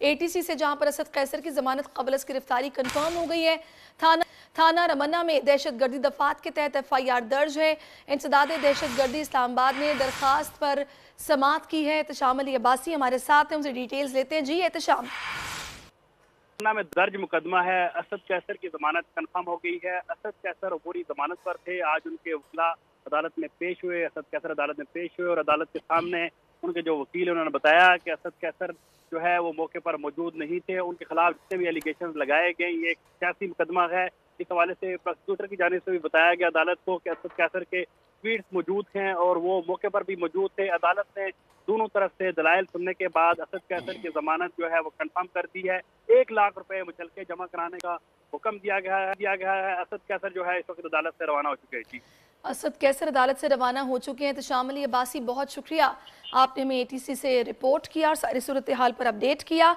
ATC से, जहां पर असद कैसर की जमानत क़ब्ल गिरफ्तारी कंफर्म हो गई है। थाना रमन्ना में दहशतगर्दी दफात के तहत FIR दर्ज है। इंसदाद दहशतगर्दी इस्लामाबाद ने दरखास्त पर समाअत की है। एहतशाम अली अब्बासी हमारे साथ हैं, उनसे डिटेल्स लेते हैं। जी एहतशाम। में दर्ज मुकदमा है। असद कैसर की जमानत कंफर्म हो गई है। असद कैसर पूरी जमानत पर थे। आज उनके वकील अदालत में पेश हुए। असद कैसर अदालत में पेश हुए और अदालत के सामने उनके जो वकील उन्होंने बताया कि असद कैसर जो है वो मौके पर मौजूद नहीं थे। उनके खिलाफ जितने भी एलिगेशन लगाए गए, ये एक सियासी मुकदमा है। इस हवाले से प्रोसिक्यूटर की जानिब से भी बताया गया अदालत को कि असद कैसर के ट्वीट्स मौजूद हैं और वो मौके पर भी मौजूद थे। अदालत ने दोनों तरफ से दलाइल सुनने के बाद असद कैसर की जमानत जो है वो कंफर्म कर दी है। 1 लाख रुपए मुचलके जमा कराने का हुक्म दिया गया है। असद कैसर जो है इस वक्त अदालत से रवाना हो चुके हैं। जी, असद कैसर अदालत से रवाना हो चुके हैं। एहतशाम अली अब्बासी, बहुत शुक्रिया, आपने हमें ATC से रिपोर्ट किया और सारी सूरत हाल पर अपडेट किया।